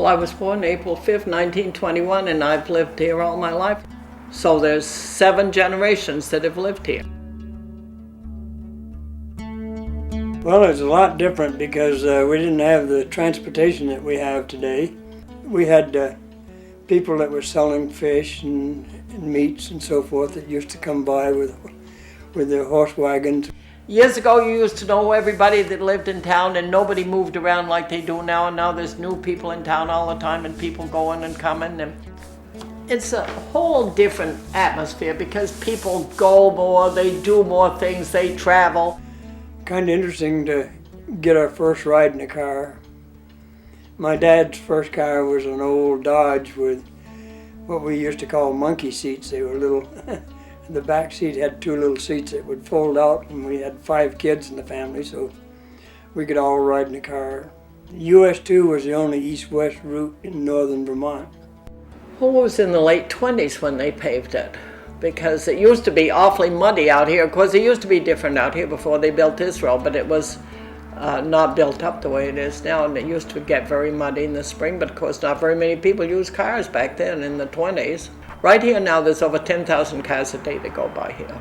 Well, I was born April 5th, 1921, and I've lived here all my life. So there's 7 generations that have lived here. Well, it's a lot different because we didn't have the transportation that we have today. We had people that were selling fish and meats and so forth that used to come by with their horse wagons. Years ago, you used to know everybody that lived in town, and nobody moved around like they do now. And now there's new people in town all the time, and people going and coming. And it's a whole different atmosphere because people go more, they do more things, they travel. Kind of interesting to get our first ride in a car. My dad's first car was an old Dodge with what we used to call monkey seats. They were little. The back seat had 2 little seats that would fold out, and we had 5 kids in the family, so we could all ride in the car. US 2 was the only east-west route in northern Vermont. Well, it was in the late 20s when they paved it, because it used to be awfully muddy out here. Of course, it used to be different out here before they built this road, but it was not built up the way it is now, and it used to get very muddy in the spring, but of course not very many people used cars back then in the 20s. Right here now, there's over 10,000 cars a day that go by here.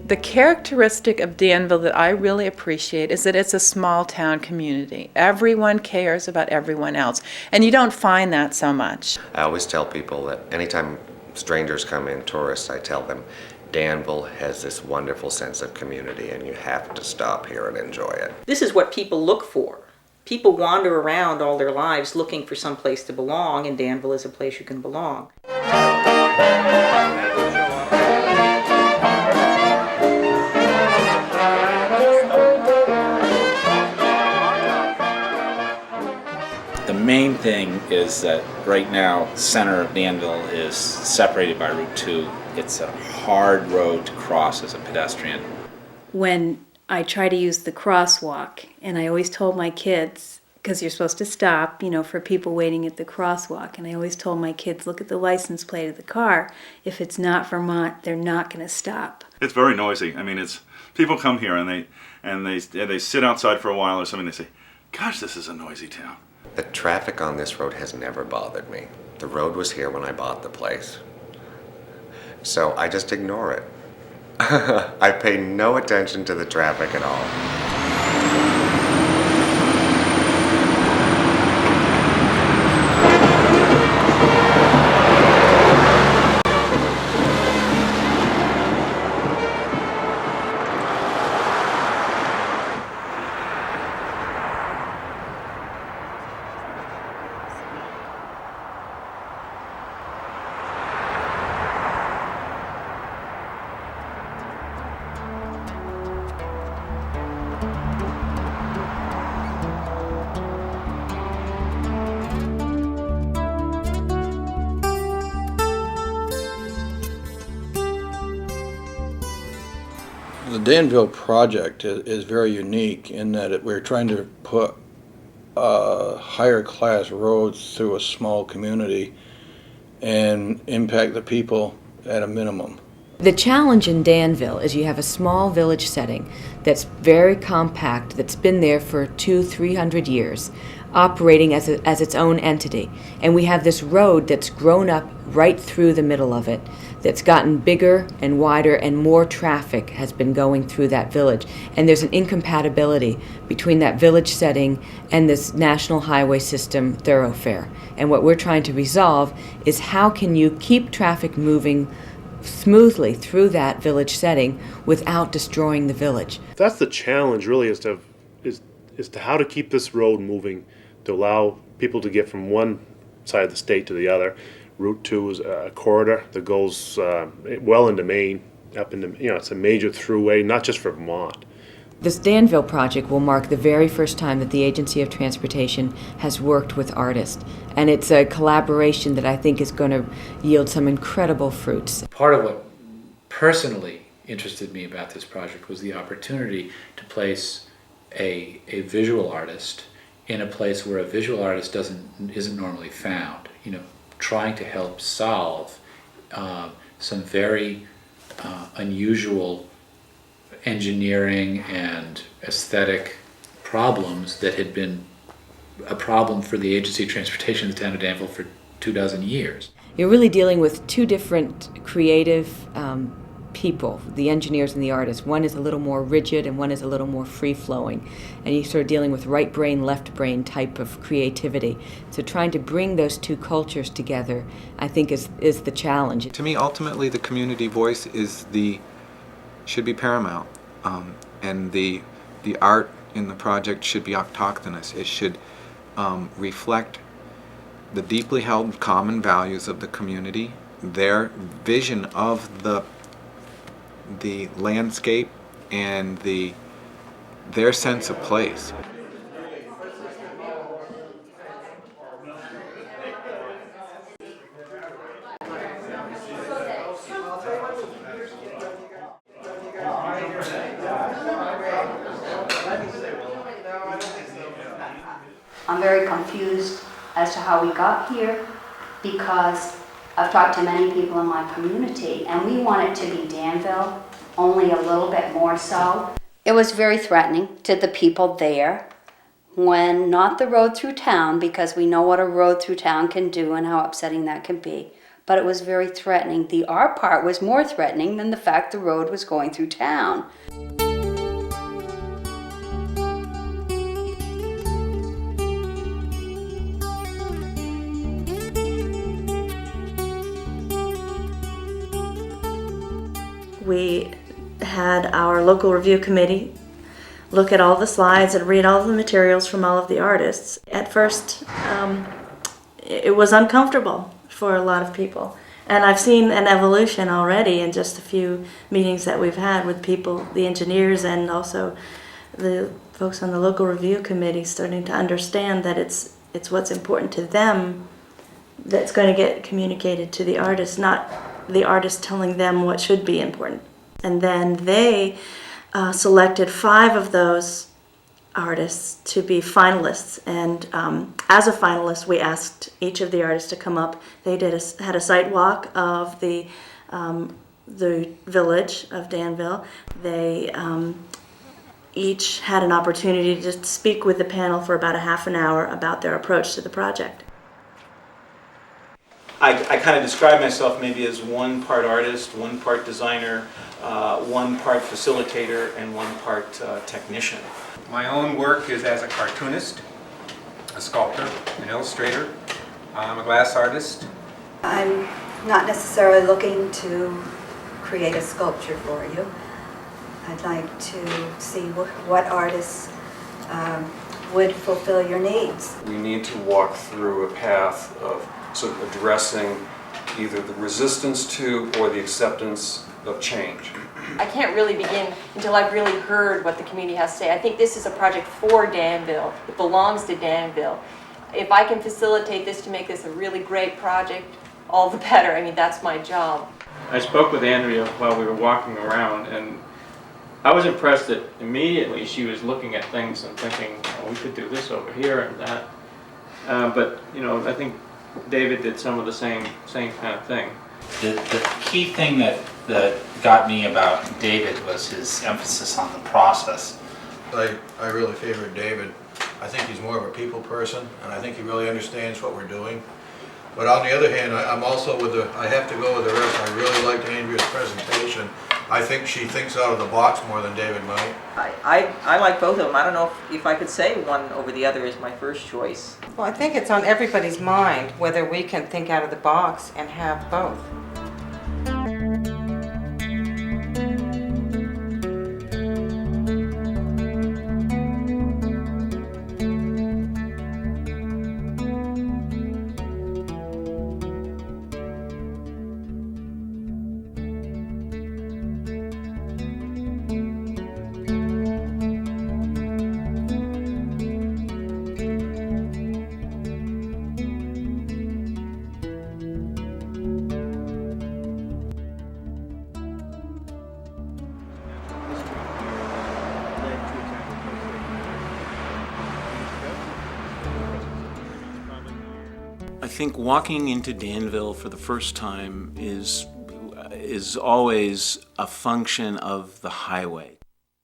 The characteristic of Danville that I really appreciate is that it's a small town community. Everyone cares about everyone else, and you don't find that so much. I always tell people that anytime strangers come in, tourists, I tell them Danville has this wonderful sense of community and you have to stop here and enjoy it. This is what people look for. People wander around all their lives looking for some place to belong, and Danville is a place you can belong. The main thing is that right now, the center of Danville is separated by Route 2. It's a hard road to cross as a pedestrian. When I try to use the crosswalk, and I always told my kids, because you're supposed to stop, for people waiting at the crosswalk, and I always told my kids, look at the license plate of the car. If it's not Vermont, they're not going to stop. It's very noisy. I mean, it's people come here and they sit outside for a while or something. They say, "Gosh, this is a noisy town." The traffic on this road has never bothered me. The road was here when I bought the place. So I just ignore it. I pay no attention to the traffic at all. The Danville Project is very unique in that we're trying to put higher class roads through a small community and impact the people at a minimum. The challenge in Danville is you have a small village setting that's very compact, that's been there for 200-300 years, operating as its own entity. And we have this road that's grown up right through the middle of it, that's gotten bigger and wider, and more traffic has been going through that village. And there's an incompatibility between that village setting and this national highway system thoroughfare. And what we're trying to resolve is how can you keep traffic moving smoothly through that village setting without destroying the village. That's the challenge, really, is to how to keep this road moving, to allow people to get from one side of the state to the other. Route 2 is a corridor that goes well into Maine, up into, it's a major throughway, not just for Vermont. This Danville project will mark the very first time that the Agency of Transportation has worked with artists, and it's a collaboration that I think is going to yield some incredible fruits. Part of what personally interested me about this project was the opportunity to place a visual artist in a place where a visual artist isn't normally found. Trying to help solve some very unusual engineering and aesthetic problems that had been a problem for the Agency of Transportation in the Town of Danville for 24 years. You're really dealing with two different creative people, the engineers and the artists. One is a little more rigid and one is a little more free-flowing. And you're sort of dealing with right brain, left brain type of creativity. So trying to bring those two cultures together, I think, is the challenge. To me, ultimately, the community voice should be paramount. And the art in the project should be autochthonous. It should reflect the deeply held common values of the community, their vision of the landscape, and their sense of place. I'm very confused as to how we got here, because I've talked to many people in my community and we want it to be Danville, only a little bit more so. It was very threatening to the people there when not the road through town, because we know what a road through town can do and how upsetting that can be, but it was very threatening. Our part was more threatening than the fact the road was going through town. We had our local review committee look at all the slides and read all the materials from all of the artists. At first, it was uncomfortable for a lot of people. And I've seen an evolution already in just a few meetings that we've had with people, the engineers and also the folks on the local review committee, starting to understand that it's what's important to them that's going to get communicated to the artists, not the artist telling them what should be important. And then they selected 5 of those artists to be finalists. And as a finalist, we asked each of the artists to come up. They had a site walk of the village of Danville. They each had an opportunity to speak with the panel for about a half an hour about their approach to the project. I kind of describe myself maybe as one part artist, one part designer, one part facilitator, and one part technician. My own work is as a cartoonist, a sculptor, an illustrator. I'm a glass artist. I'm not necessarily looking to create a sculpture for you. I'd like to see what artists would fulfill your needs. We need to walk through a path of sort of addressing either the resistance to or the acceptance of change. I can't really begin until I've really heard what the community has to say. I think this is a project for Danville. It belongs to Danville. If I can facilitate this to make this a really great project, all the better. I mean, that's my job. I spoke with Andrea while we were walking around, and I was impressed that immediately she was looking at things and thinking, oh, we could do this over here and that. But, I think David did some of the same kind of thing. The key thing that got me about David was his emphasis on the process. I really favored David. I think he's more of a people person, and I think he really understands what we're doing. But on the other hand, I'm also I have to go with the rest. I really liked Andrea's presentation. I think she thinks out of the box more than David might. I like both of them. I don't know if I could say one over the other is my first choice. Well, I think it's on everybody's mind whether we can think out of the box and have both. think walking into Danville for the first time is always a function of the highway.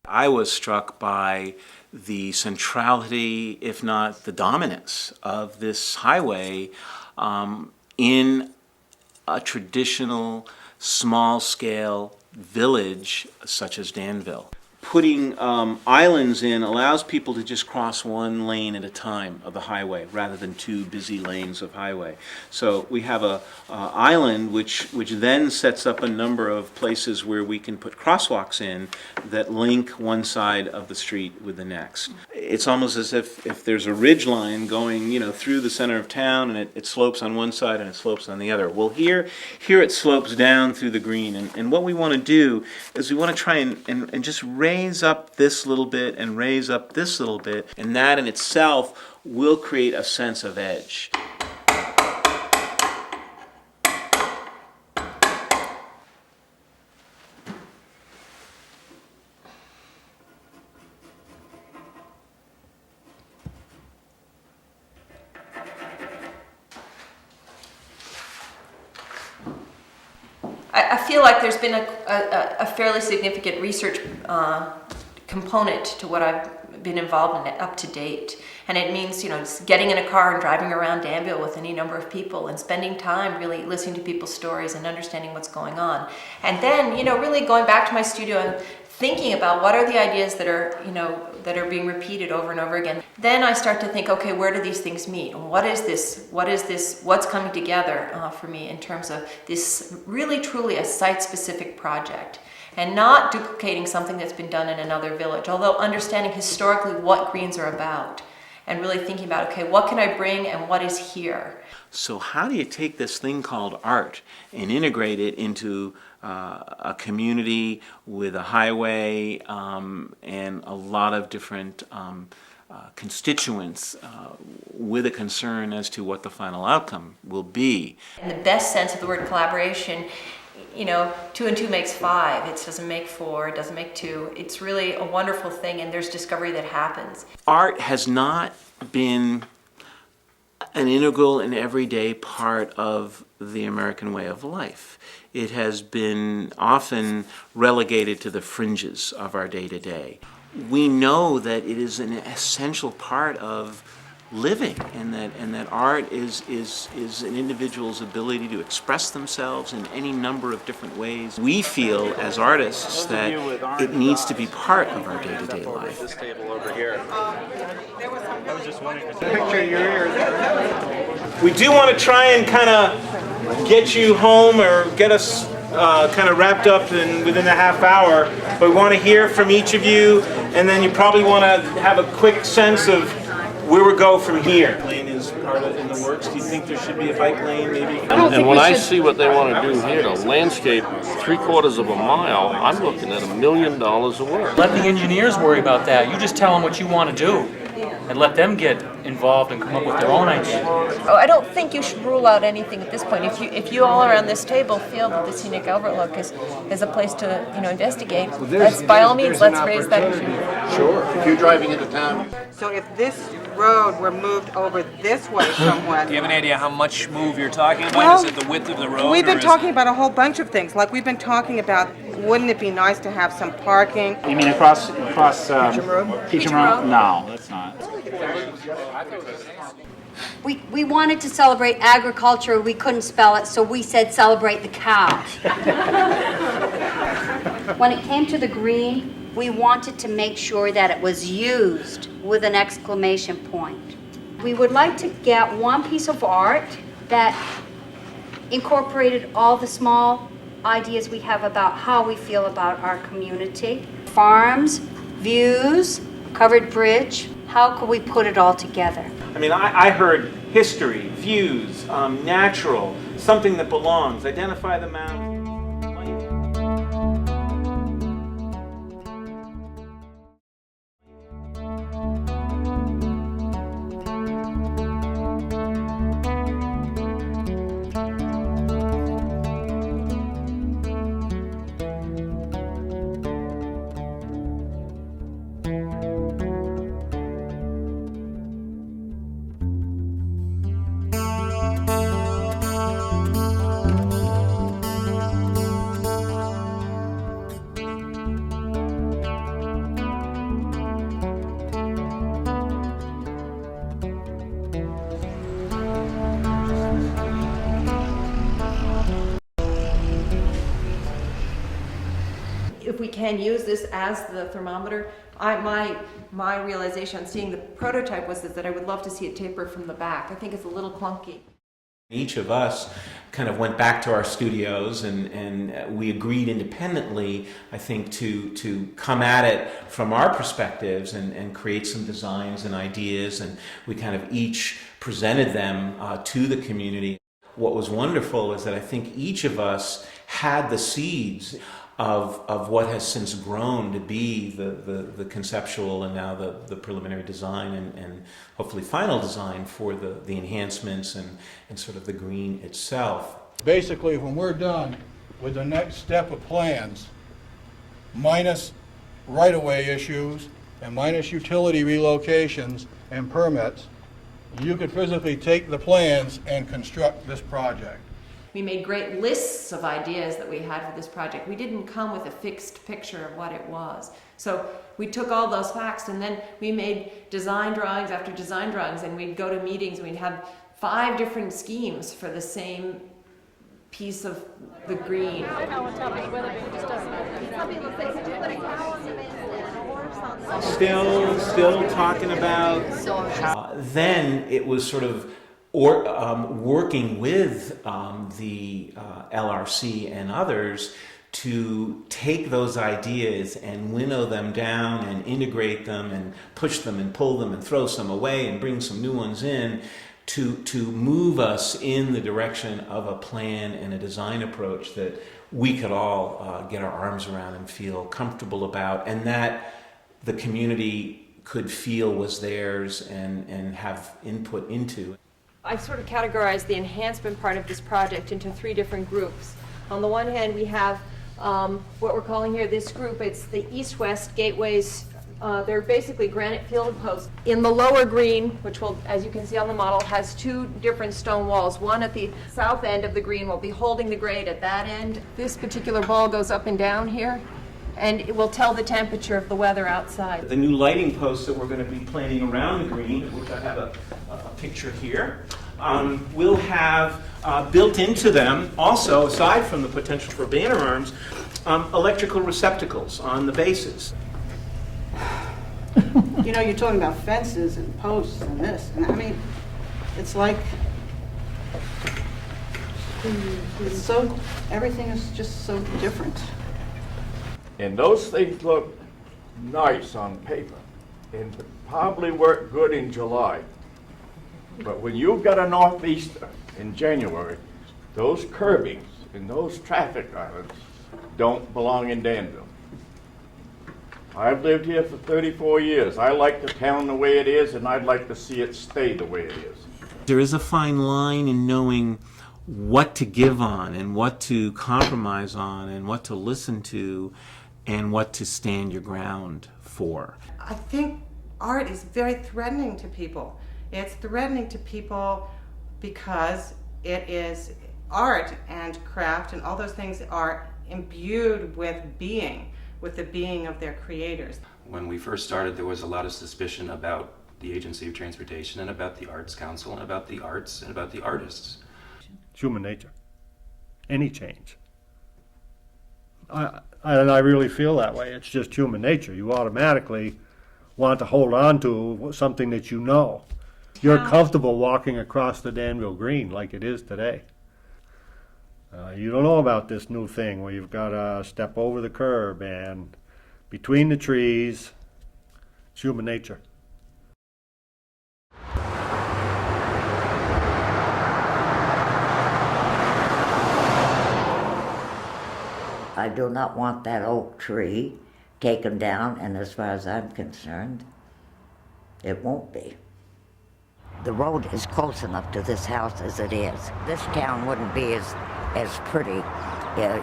I was struck by the centrality, if not the dominance, of this highway in a traditional small-scale village such as Danville. Putting islands in allows people to just cross one lane at a time of the highway rather than two busy lanes of highway. So we have a island which then sets up a number of places where we can put crosswalks in that link one side of the street with the next. It's almost as if there's a ridge line going, through the center of town, and it slopes on one side and it slopes on the other. Well, here it slopes down through the green, and what we want to do is we want to try and just raise up this little bit and raise up this little bit, and that in itself will create a sense of edge. I feel like there's been a fairly significant research component to what I've been involved in up to date. And it means, just getting in a car and driving around Danville with any number of people and spending time really listening to people's stories and understanding what's going on. And then, really going back to my studio and thinking about what are the ideas that are, that are being repeated over and over again. Then I start to think, okay, where do these things meet? What is this? What's coming together for me in terms of this really truly a site-specific project? And not duplicating something that's been done in another village, although understanding historically what greens are about and really thinking about, okay, what can I bring and what is here? So how do you take this thing called art and integrate it into a community with a highway and a lot of different constituents with a concern as to what the final outcome will be? In the best sense of the word collaboration, 2 and 2 makes 5. It doesn't make 4, it doesn't make 2. It's really a wonderful thing, and there's discovery that happens. Art has not been an integral and everyday part of the American way of life. It has been often relegated to the fringes of our day-to-day. We know that it is an essential part of living, and that art is an individual's ability to express themselves in any number of different ways. We feel as artists that it needs to be part of our day-to-day life. This table over here. I was just wondering. Picture your ears. We do want to try and kind of get you home or get us kind of wrapped up within a half hour, but we want to hear from each of you, and then you probably want to have a quick sense of where we go from here. Lane is part of in the works. Do you think there should be a bike lane, maybe? And when I see what they want to do here, to landscape 3/4 of a mile, I'm looking at $1 million of work. Let the engineers worry about that. You just tell them what you want to do, and let them get involved and come up with their own ideas. Oh, I don't think you should rule out anything at this point. If you all around this table feel that the scenic overlook is a place to investigate, let's by all means let's raise that issue. Sure. If you're driving into town. So if this road were moved over this way somewhat. Do you have an idea how much move you're talking about? Well, is it the width of the road? We've been or is talking about a whole bunch of things. Like we've been talking about, wouldn't it be nice to have some parking? You mean across Peacham Road? No, that's not. We wanted to celebrate agriculture, we couldn't spell it, so we said celebrate the cow. When it came to the green, we wanted to make sure that it was used with an exclamation point. We would like to get one piece of art that incorporated all the small ideas we have about how we feel about our community. Farms, views, covered bridge. How could we put it all together? I mean, I heard history, views, natural, something that belongs, identify the mountain. if we can use this as the thermometer, my realization on seeing the prototype was that I would love to see it taper from the back. I think it's a little clunky. Each of us kind of went back to our studios and we agreed independently, I think, to come at it from our perspectives and create some designs and ideas, and we kind of each presented them to the community. What was wonderful is that I think each of us had the seeds of what has since grown to be the conceptual and now the preliminary design and hopefully final design for the enhancements and sort of the green itself. Basically, when we're done with the next step of plans, minus right-of-way issues and minus utility relocations and permits, you could physically take the plans and construct this project. We made great lists of ideas that we had for this project. We didn't come with a fixed picture of what it was. So we took all those facts and then we made design drawings after design drawings, and we'd go to meetings and we'd have 5 different schemes for the same piece of the green. Still talking about then it was sort of working with the LRC and others to take those ideas and winnow them down and integrate them and push them and pull them and throw some away and bring some new ones in to move us in the direction of a plan and a design approach that we could all get our arms around and feel comfortable about, and that the community could feel was theirs and have input into. I've sort of categorized the enhancement part of this project into 3 different groups. On the one hand, we have what we're calling here this group. It's the east-west gateways. They're basically granite field posts. In the lower green, which will, as you can see on the model, has 2 different stone walls. One at the south end of the green will be holding the grade at that end. This particular ball goes up and down here, and it will tell the temperature of the weather outside. The new lighting posts that we're going to be planting around the green, which I have a picture here, will have built into them also, aside from the potential for banner arms, electrical receptacles on the bases. You know, you're talking about fences and posts and this, and I mean, it's like, it's so, everything is just so different. And those things look nice on paper and probably work good in July. But when you've got a northeaster in January, those curbings and those traffic islands don't belong in Danville. I've lived here for 34 years. I like the town the way it is, and I'd like to see it stay the way it is. There is a fine line in knowing what to give on and what to compromise on and what to listen to and what to stand your ground for. I think art is very threatening to people. It's threatening to people because it is art and craft, and all those things are imbued with the being of their creators. When we first started, there was a lot of suspicion about the Agency of Transportation and about the Arts Council and about the arts and about the artists. It's human nature. Any change. I really feel that way. It's just human nature. You automatically want to hold on to something that you know. You're comfortable walking across the Danville Green like it is today. You don't know about this new thing where you've got to step over the curb and between the trees. It's human nature. I do not want that oak tree taken down, and as far as I'm concerned, it won't be. The road is close enough to this house as it is. This town wouldn't be as pretty,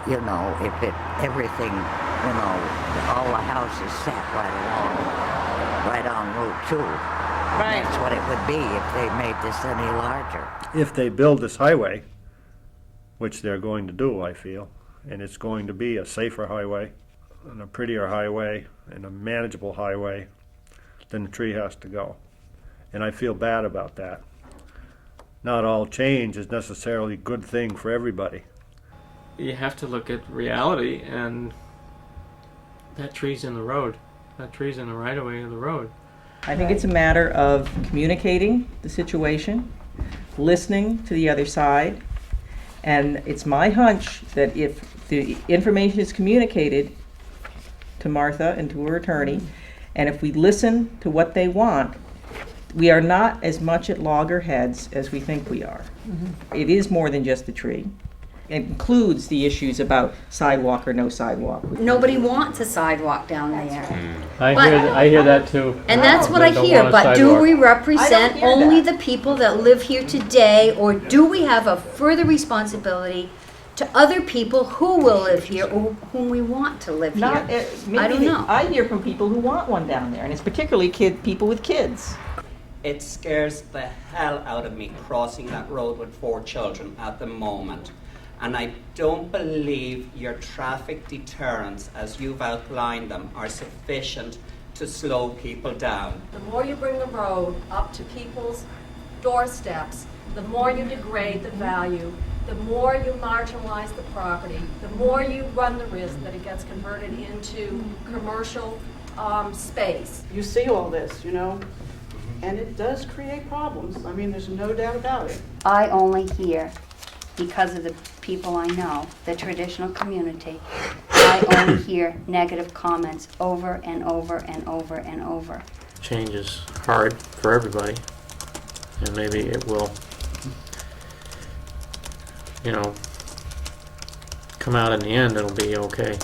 you know, if everything, you know, all the houses sat right on Route 2. Right. That's what it would be if they made this any larger. If they build this highway, which they're going to do, I feel, and it's going to be a safer highway and a prettier highway and a manageable highway, then the tree has to go. And I feel bad about that. Not all change is necessarily a good thing for everybody. You have to look at reality, and That tree's in the road. That tree's in the right of way of the road. I think it's a matter of communicating the situation, listening to the other side, and it's my hunch that if the information is communicated to Martha and to her attorney, and if we listen to what they want, we are not as much at loggerheads as we think we are. It is more than just the tree. It includes the issues about sidewalk or no sidewalk. Nobody wants a sidewalk down there. I hear that too. And that's what I They don't hear, want a but do sidewalk. we I don't represent hear only that. the people that live here today, or do we have a further responsibility to other people who will live here or whom we want to live Not, here? maybe I don't know. I hear from people who want one down there, and it's particularly people with kids. It scares the hell out of me crossing that road with 4 children at the moment. And I don't believe your traffic deterrents, as you've outlined them, are sufficient to slow people down. The more you bring the road up to people's doorsteps, the more you degrade the value, the more you marginalize the property, the more you run the risk that it gets converted into commercial space. You see all this, you know, and it does create problems. I mean, there's no doubt about it. I only hear, because of the people I know, the traditional community, I only hear negative comments over and over and over and over. Change is hard for everybody, and maybe it will, come out in the end, it'll be okay.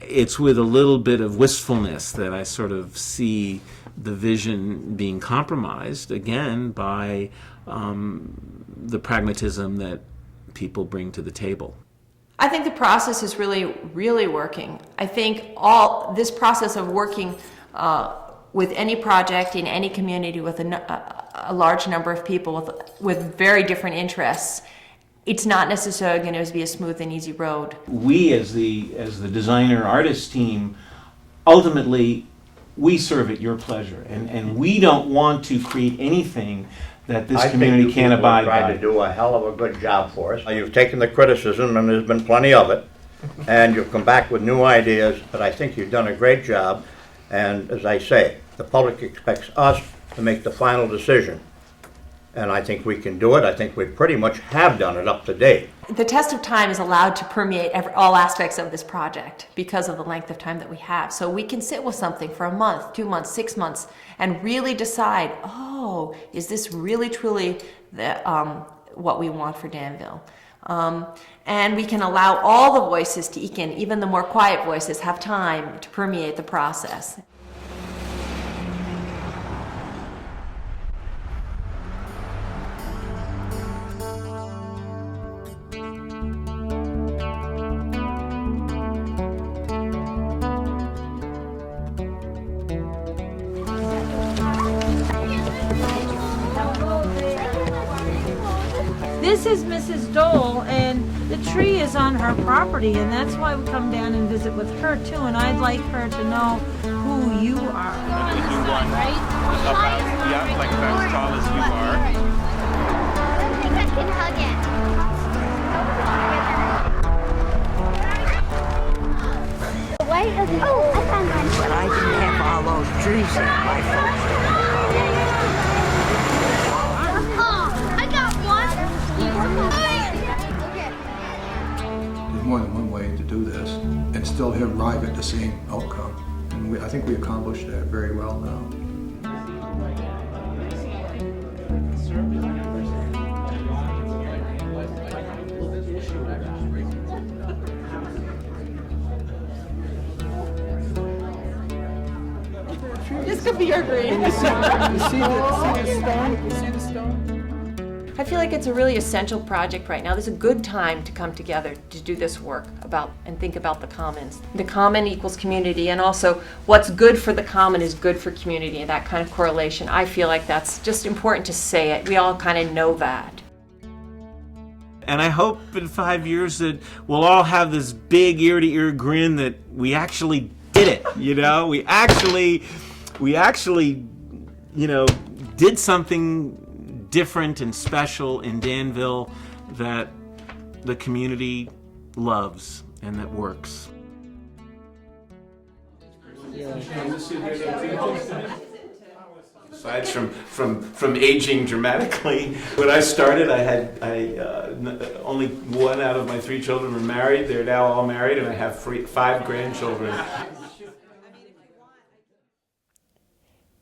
It's with a little bit of wistfulness that I sort of see the vision being compromised, again, by the pragmatism that people bring to the table. I think the process is really, really working. I think this process of working with any project in any community with a large number of people with very different interests, it's not necessarily going to be a smooth and easy road. We, as the designer artist team, ultimately we serve at your pleasure, and we don't want to create anything that this community can't abide by. I think you tried to do a hell of a good job for us. You've taken the criticism, and there's been plenty of it, and you've come back with new ideas, but I think you've done a great job. And as I say, the public expects us to make the final decision. And I think we can do it. I think we pretty much have done it up to date. The test of time is allowed to permeate all aspects of this project because of the length of time that we have. So we can sit with something for a month, 2 months, 6 months, and really decide, is this really truly what we want for Danville? And we can allow all the voices to eke in, even the more quiet voices have time to permeate the process. This is Mrs. Dole, and the tree is on her property, and that's why we come down and visit with her too, and I'd like her to know who you are. If you want about, like about as tall as you are. I think I can hug it. Wait, I found one. But I didn't have all those trees in my phone. I got one. There's more than one way to do this and still arrive at the same outcome. And I think we accomplished that very well now. This could be your dream. You see the stone? You see the stone? I feel like it's a really essential project right now. There's a good time to come together to do this work and think about the commons. The common equals community, and also what's good for the common is good for community, and that kind of correlation. I feel like that's just important to say it. We all kind of know that. And I hope in 5 years that we'll all have this big ear-to-ear grin that we actually did it, We actually, did something different and special in Danville that the community loves and that works. Aside from aging dramatically, when I started, only one out of my 3 children were married. They're now all married, and I have 5 grandchildren.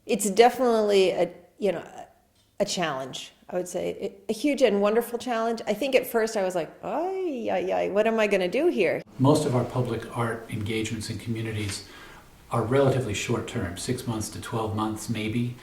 It's definitely a challenge. I would say a huge and wonderful challenge. I think at first I was like, what am I going to do here? Most of our public art engagements in communities are relatively short term, 6 months to 12 months maybe.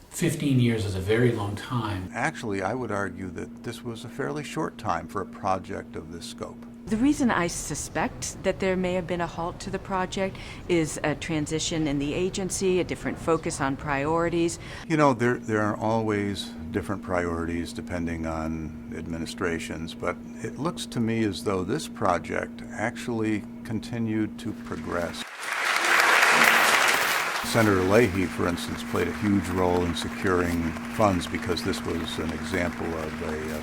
15 years is a very long time. Actually, I would argue that this was a fairly short time for a project of this scope. The reason I suspect that there may have been a halt to the project is a transition in the agency, a different focus on priorities. You know, there are always different priorities depending on administrations, but it looks to me as though this project actually continued to progress. Senator Leahy, for instance, played a huge role in securing funds because this was an example of a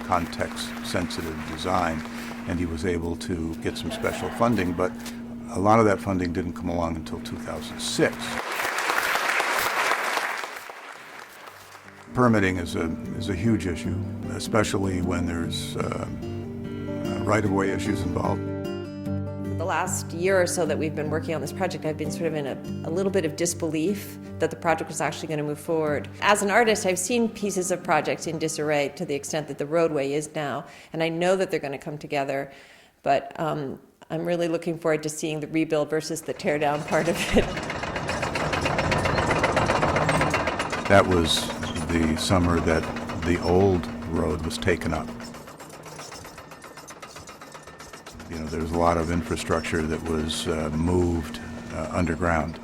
context-sensitive design, and he was able to get some special funding, but a lot of that funding didn't come along until 2006. Permitting is a huge issue, especially when there's right-of-way issues involved. The last year or so that we've been working on this project, I've been sort of in a little bit of disbelief that the project was actually going to move forward. As an artist, I've seen pieces of projects in disarray to the extent that the roadway is now, and I know that they're going to come together, but I'm really looking forward to seeing the rebuild versus the tear down part of it. That was the summer that the old road was taken up. You know, there was a lot of infrastructure that was moved underground.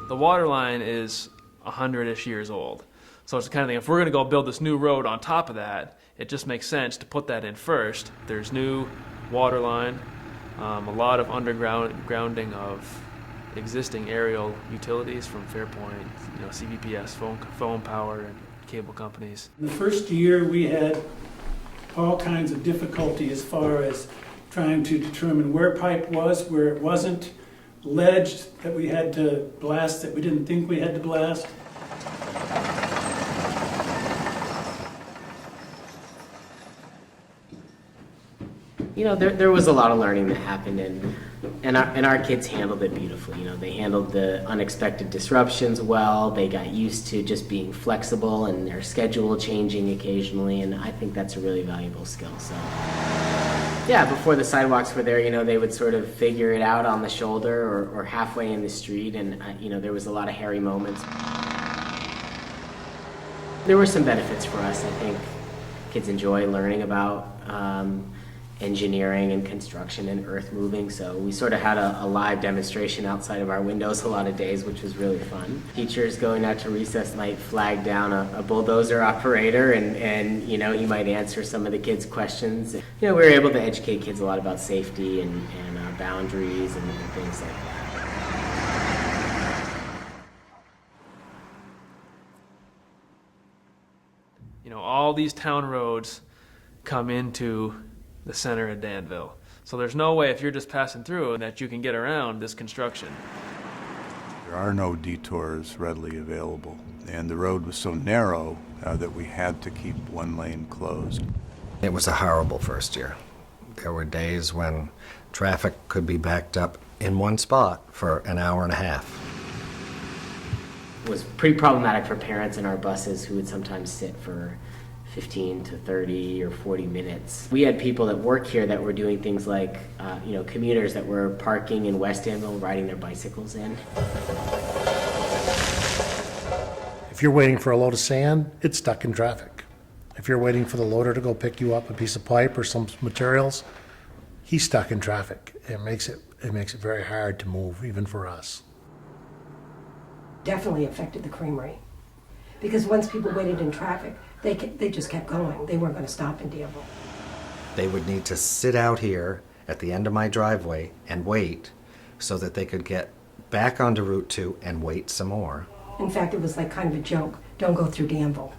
The water line is 100-ish years old. So it's the kind of thing, if we're going to go build this new road on top of that, it just makes sense to put that in first. There's new water line, a lot of undergrounding of existing aerial utilities from Fairpoint, CVPS, phone power, and cable companies. In the first year, we had all kinds of difficulty as far as trying to determine where pipe was, where it wasn't, ledge that we had to blast that we didn't think we had to blast. There was a lot of learning that happened, and our kids handled it beautifully. They handled the unexpected disruptions well. They got used to just being flexible and their schedule changing occasionally, and I think that's a really valuable skill. So, yeah, before the sidewalks were there, they would sort of figure it out on the shoulder or halfway in the street, and there was a lot of hairy moments. There were some benefits for us. I think kids enjoy learning about engineering and construction and earth moving, so we sort of had a live demonstration outside of our windows a lot of days, which was really fun. Teachers going out to recess might flag down a bulldozer operator, and he might answer some of the kids' questions. We were able to educate kids a lot about safety and boundaries and things like that. All these town roads come into the center of Danville. So there's no way, if you're just passing through, that you can get around this construction. There are no detours readily available, and the road was so narrow that we had to keep one lane closed. It was a horrible first year. There were days when traffic could be backed up in one spot for an hour and a half. It was pretty problematic for parents in our buses who would sometimes sit for 15 to 30 or 40 minutes. We had people that work here that were doing things like, commuters that were parking in West Danville, riding their bicycles in. If you're waiting for a load of sand, it's stuck in traffic. If you're waiting for the loader to go pick you up a piece of pipe or some materials, he's stuck in traffic. It makes it very hard to move, even for us. Definitely affected the creamery, because once people waited in traffic, they just kept going. They weren't going to stop in Danville. They would need to sit out here at the end of my driveway and wait so that they could get back onto Route 2 and wait some more. In fact, it was like kind of a joke. Don't go through Danville.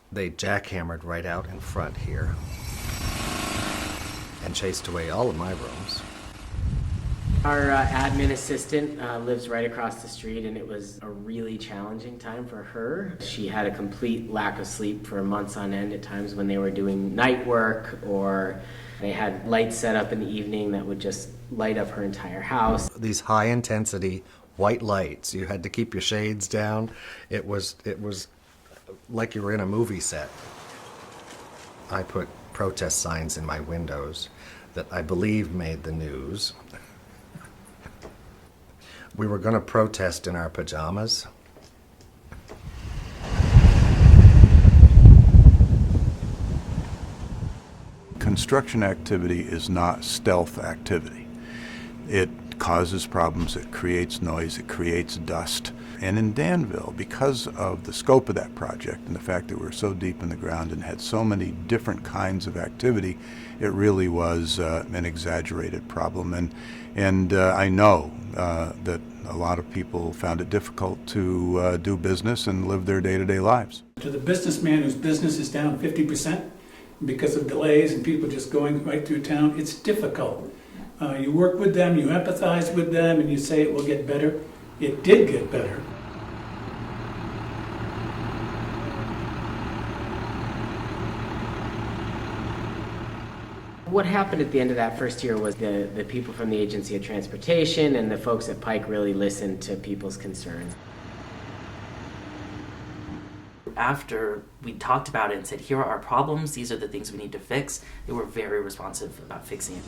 They jackhammered right out in front here and chased away all of my rooms. Our admin assistant lives right across the street, and it was a really challenging time for her. She had a complete lack of sleep for months on end at times when they were doing night work, or they had lights set up in the evening that would just light up her entire house. These high intensity white lights, you had to keep your shades down. It was like you were in a movie set. I put protest signs in my windows that I believe made the news. We were going to protest in our pajamas. Construction activity is not stealth activity. It causes problems, it creates noise, it creates dust. And in Danville, because of the scope of that project and the fact that we're so deep in the ground and had so many different kinds of activity, it really was an exaggerated problem. And I know that a lot of people found it difficult to do business and live their day-to-day lives. To the businessman whose business is down 50% because of delays and people just going right through town, it's difficult. You work with them, you empathize with them, and you say it will get better. It did get better. What happened at the end of that first year was the people from the Agency of Transportation and the folks at Pike really listened to people's concerns. After we talked about it and said, here are our problems, these are the things we need to fix, they were very responsive about fixing it.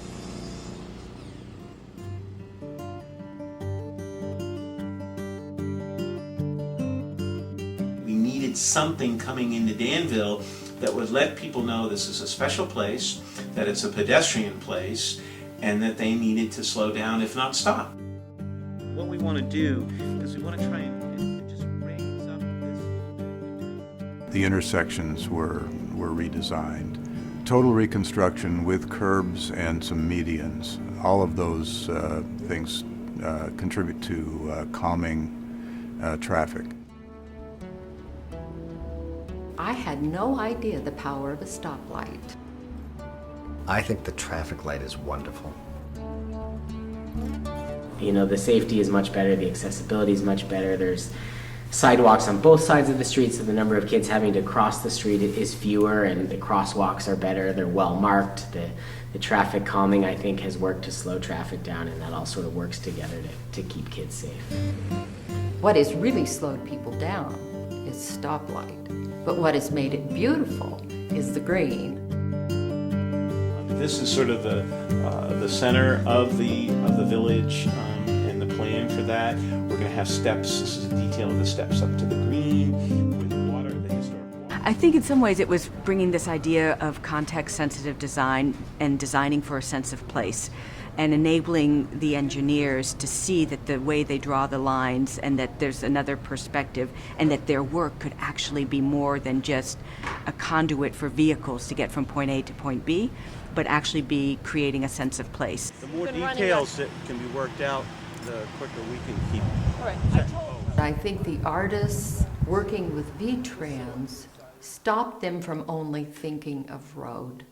We needed something coming into Danville that would let people know this is a special place, that it's a pedestrian place, and that they needed to slow down, if not stop. What we want to do is we want to try and just raise up this. The intersections were redesigned. Total reconstruction with curbs and some medians. All of those things contribute to calming traffic. I had no idea the power of a stoplight. I think the traffic light is wonderful. You know, the safety is much better, the accessibility is much better. There's sidewalks on both sides of the street, so the number of kids having to cross the street is fewer, and the crosswalks are better, they're well marked. The traffic calming, I think, has worked to slow traffic down, and that all sort of works together to keep kids safe. What has really slowed people down is stoplight. But what has made it beautiful is the green. This is sort of the center of the village and the plan for that. We're going to have steps. This is a detail of the steps up to the green with the water, the historic water. I think in some ways it was bringing this idea of context-sensitive design and designing for a sense of place, and enabling the engineers to see that the way they draw the lines and that there's another perspective and that their work could actually be more than just a conduit for vehicles to get from point A to point B, but actually be creating a sense of place. The more details that can be worked out, the quicker we can keep. All right. I think the artists working with V-Trans stopped them from only thinking of road.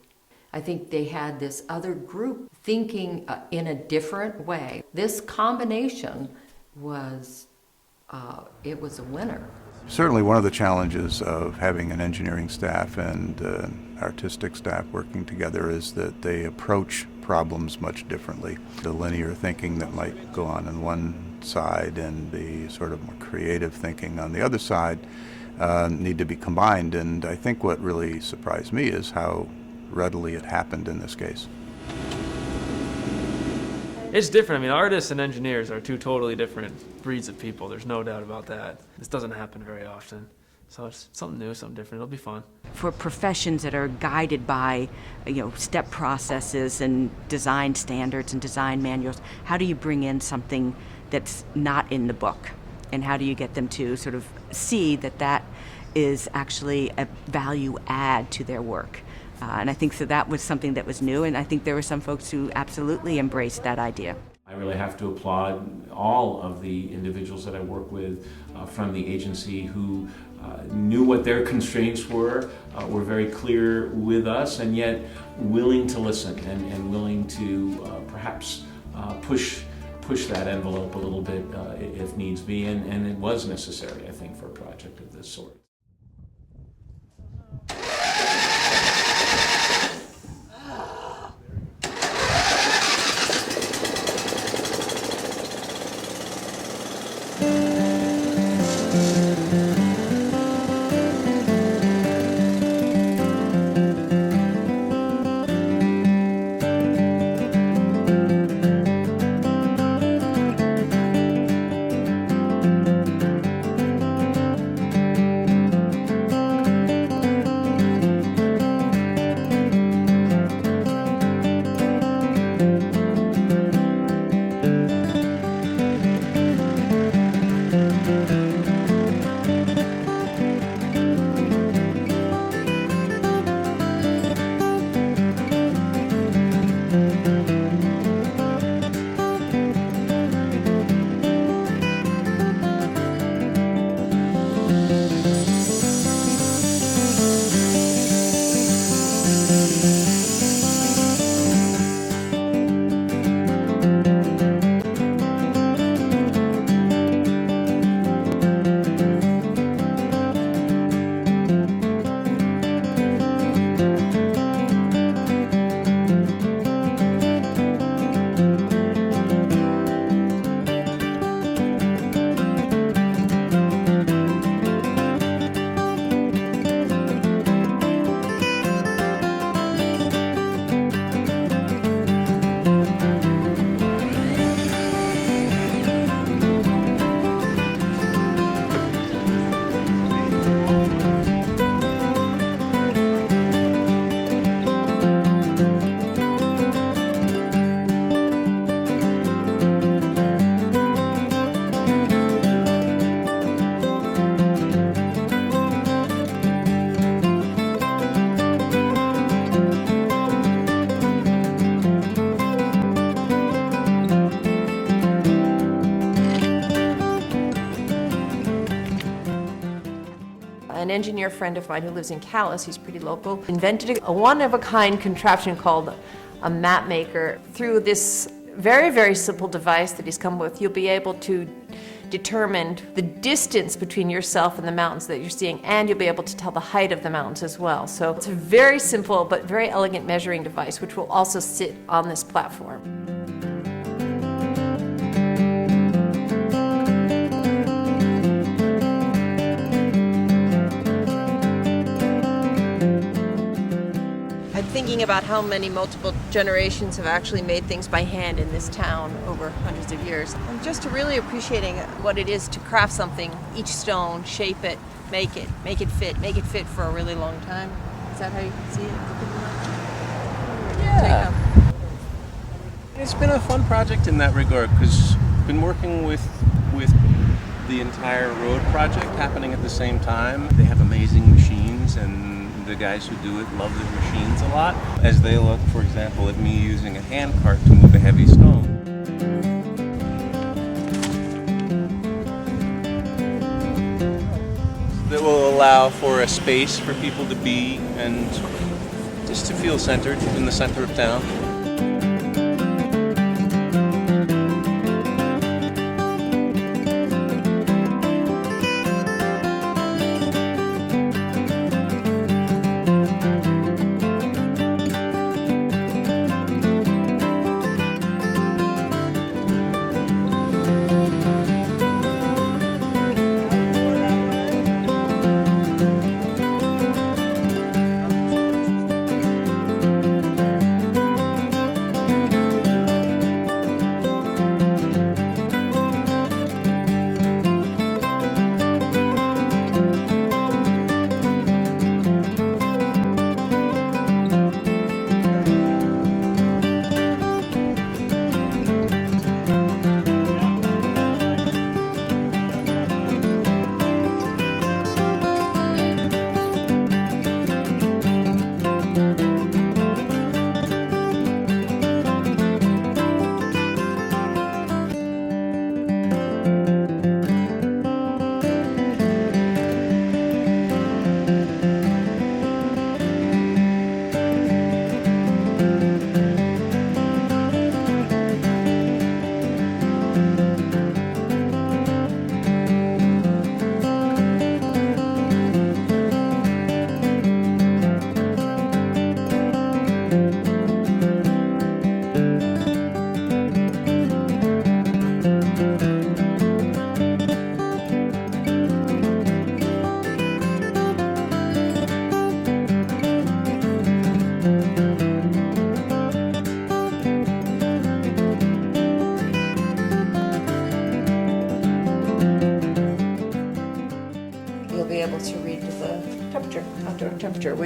I think they had this other group thinking in a different way. This combination was, it was a winner. Certainly one of the challenges of having an engineering staff and artistic staff working together is that they approach problems much differently. The linear thinking that might go on one side and the sort of more creative thinking on the other side need to be combined. And I think what really surprised me is how readily it happened in this case. It's different. I mean, artists and engineers are two totally different breeds of people. There's no doubt about that. This doesn't happen very often. So it's something new, something different. It'll be fun. For professions that are guided by, step processes and design standards and design manuals, how do you bring in something that's not in the book? And how do you get them to sort of see that that is actually a value add to their work? And I think so that was something that was new, and I think there were some folks who absolutely embraced that idea. I really have to applaud all of the individuals that I work with from the agency who knew what their constraints were very clear with us, and yet willing to listen and willing to perhaps push push that envelope a little bit if needs be, and it was necessary, I think, for a project of this sort. An engineer friend of mine who lives in Calais, he's pretty local, invented a one-of-a-kind contraption called a map maker. Through this very, very simple device that he's come with, you'll be able to determine the distance between yourself and the mountains that you're seeing, and you'll be able to tell the height of the mountains as well. So it's a very simple but very elegant measuring device, which will also sit on this platform. Thinking about how many multiple generations have actually made things by hand in this town over hundreds of years. I'm just really appreciating what it is to craft something, each stone, shape it, make it fit for a really long time. Is that how you see it? Yeah. It's been a fun project in that regard, because I've been working with the entire road project happening at the same time. They have amazing machines, and the guys who do it love their machines a lot, as they look, for example, at me using a hand cart to move a heavy stone. That will allow for a space for people to be and just to feel centered in the center of town.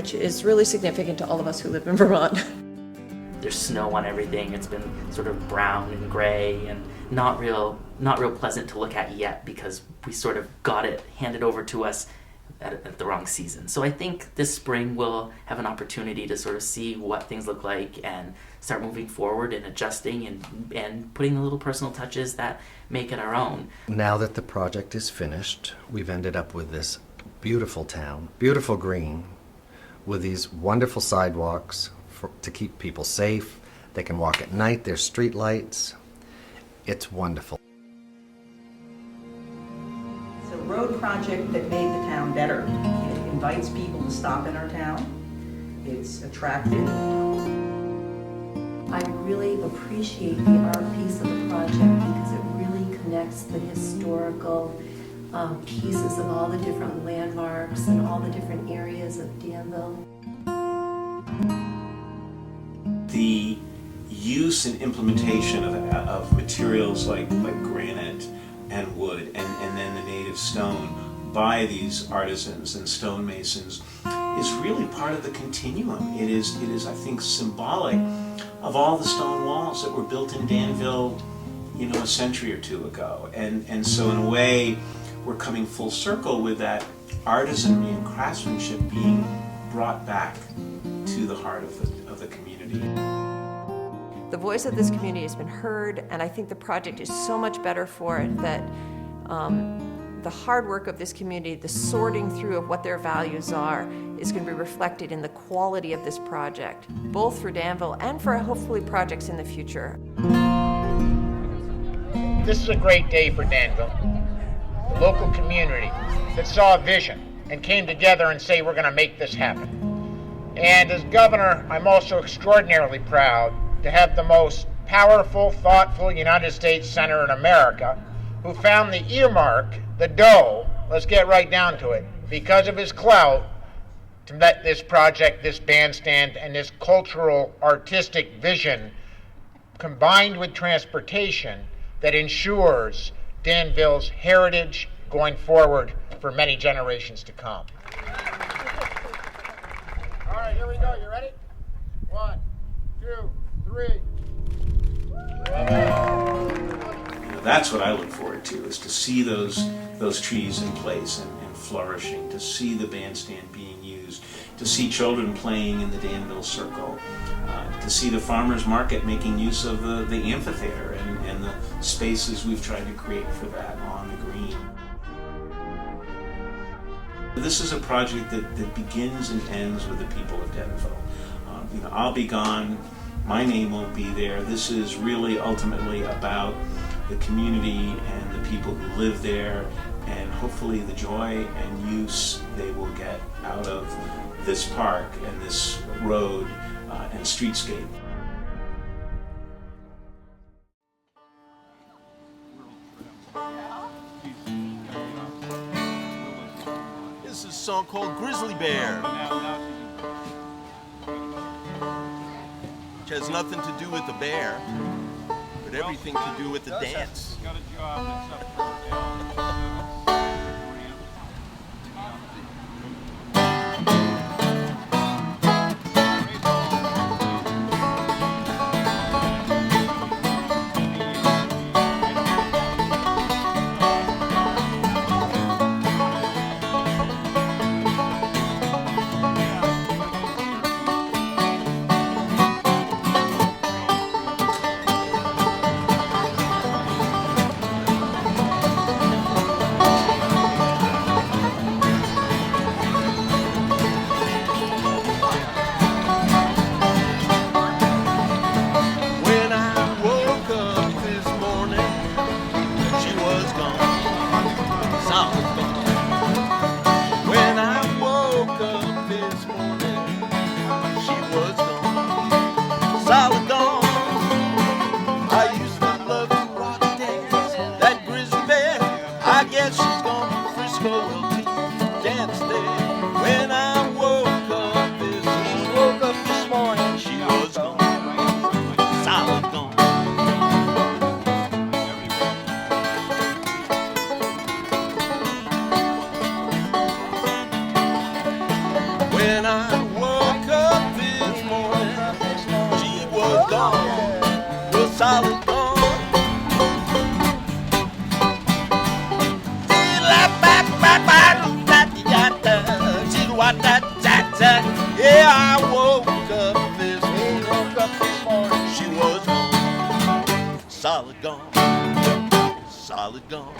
which is really significant to all of us who live in Vermont. There's snow on everything. It's been sort of brown and gray and not real pleasant to look at yet because we sort of got it handed over to us at the wrong season. So I think this spring we'll have an opportunity to sort of see what things look like and start moving forward and adjusting and putting the little personal touches that make it our own. Now that the project is finished, we've ended up with this beautiful town, beautiful green, with these wonderful sidewalks to keep people safe. They can walk at night, there's street lights. It's wonderful. It's a road project that made the town better. It invites people to stop in our town. It's attractive. I really appreciate the art piece of the project because it really connects the historical pieces of all the different landmarks and all the different areas of Danville. The use and implementation of materials like granite and wood and then the native stone by these artisans and stonemasons is really part of the continuum. It is, I think, symbolic of all the stone walls that were built in Danville, a century or two ago. And so in a way, we're coming full circle with that artisanry and craftsmanship being brought back to the heart of the community. The voice of this community has been heard, and I think the project is so much better for it that the hard work of this community, the sorting through of what their values are, is going to be reflected in the quality of this project, both for Danville and for hopefully projects in the future. This is a great day for Danville. The local community that saw a vision and came together and say, we're going to make this happen. And as governor, I'm also extraordinarily proud to have the most powerful, thoughtful United States senator in America who found the earmark, the dough, let's get right down to it, because of his clout, to let this project, this bandstand, and this cultural, artistic vision combined with transportation that ensures Danville's heritage going forward for many generations to come. All right, here we go. You ready? 1, 2, 3. That's what I look forward to, is to see those trees in place and flourishing, to see the bandstand being used, to see children playing in the Danville Circle, to see the farmers market making use of the amphitheater and the spaces we've tried to create for that on the green. This is a project that begins and ends with the people of Danville. I'll be gone, my name won't be there. This is really ultimately about the community and the people who live there, and hopefully the joy and use they will get out of this park and this road and streetscape. This is a song called Grizzly Bear, which has nothing to do with the bear, but everything to do with the dance. When I what that tat tat. Yeah, I woke up this morning. She was gone, solid gone, solid gone.